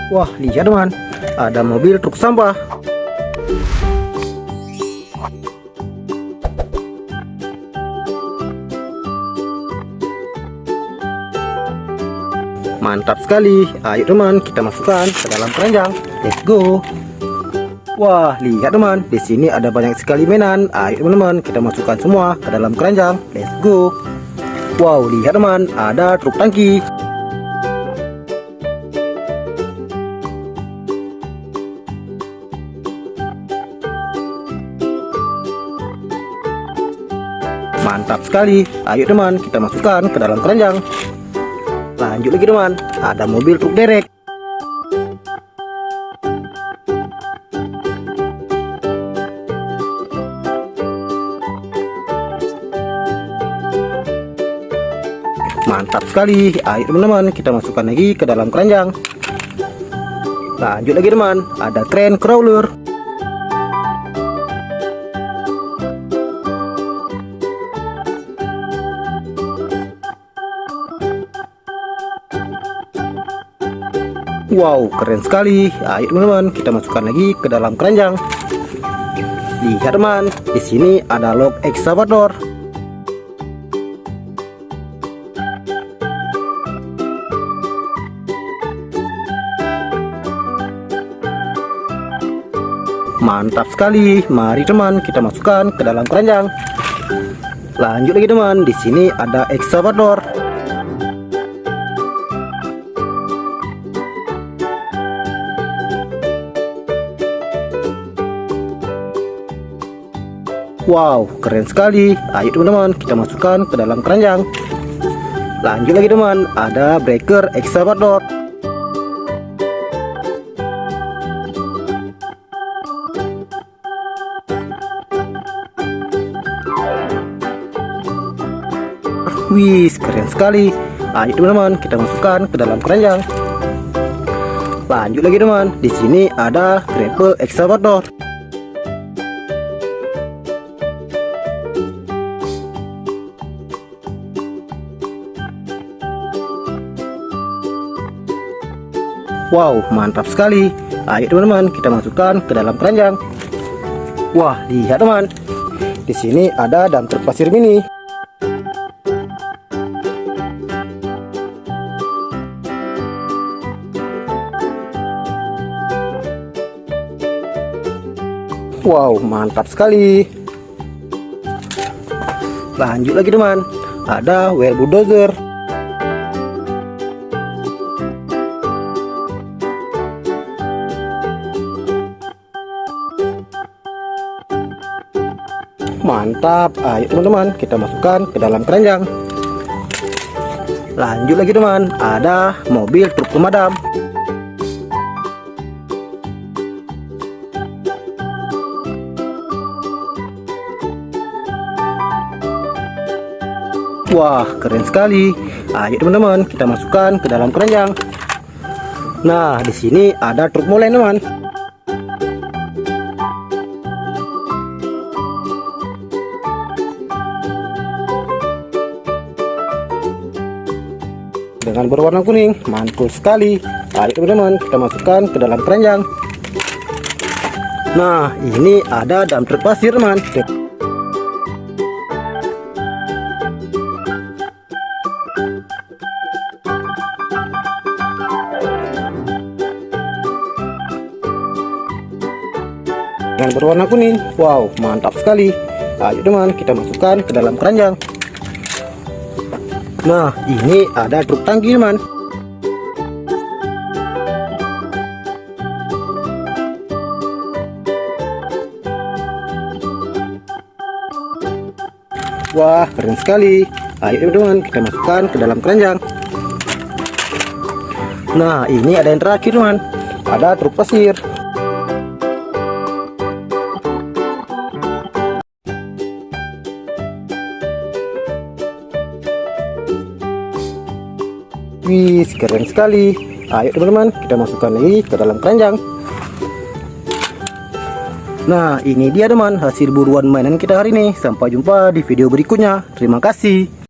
Wah, lihat teman, ada mobil truk sampah. Mantap sekali. Ayo teman, kita masukkan ke dalam keranjang. Let's go. Wah, lihat teman, di sini ada banyak sekali mainan. Ayo teman-teman, kita masukkan semua ke dalam keranjang. Let's go. Wow, lihat teman, ada truk tangki. Mantap sekali. Ayo teman, kita masukkan ke dalam keranjang. Lanjut lagi teman, ada mobil truk derek. Mantap sekali. Ayo teman-teman, kita masukkan lagi ke dalam keranjang. Lanjut lagi teman, ada kren crawler. Wow, keren sekali. Ayo teman-teman, kita masukkan lagi ke dalam keranjang. Lihat teman, di sini ada log excavator. Mantap sekali. Mari teman, kita masukkan ke dalam keranjang. Lanjut lagi teman, di sini ada excavator. Wow, keren sekali. Ayo teman-teman, kita masukkan ke dalam keranjang. Lanjut lagi teman, ada breaker excavator. Wih, keren sekali. Ayo teman-teman, kita masukkan ke dalam keranjang. Lanjut lagi teman, di sini ada grapple excavator. Wow, mantap sekali. Ayo teman-teman, kita masukkan ke dalam keranjang. Wah, lihat teman, di sini ada dump truk pasir mini. Wow, mantap sekali. Lanjut lagi teman, ada well bulldozer. Mantap. Ayo teman-teman, kita masukkan ke dalam keranjang. Lanjut lagi teman, ada mobil truk pemadam. Wah, keren sekali. Ayo teman-teman, kita masukkan ke dalam keranjang. Nah, di sini ada truk molen teman. Dengan berwarna kuning, mantul sekali. Ayo teman-teman, kita masukkan ke dalam keranjang. Nah, ini ada dump truk pasir teman. Dengan berwarna kuning, wow, mantap sekali. Ayo teman, kita masukkan ke dalam keranjang. Nah, ini ada truk tangki teman. Wah, keren sekali. Ayo teman-teman, kita masukkan ke dalam keranjang. Nah, ini ada yang terakhir teman, ada truk pasir. Wih, keren sekali. Ayo teman-teman, kita masukkan lagi ke dalam keranjang. Nah, ini dia teman, hasil buruan mainan kita hari ini. Sampai jumpa di video berikutnya. Terima kasih.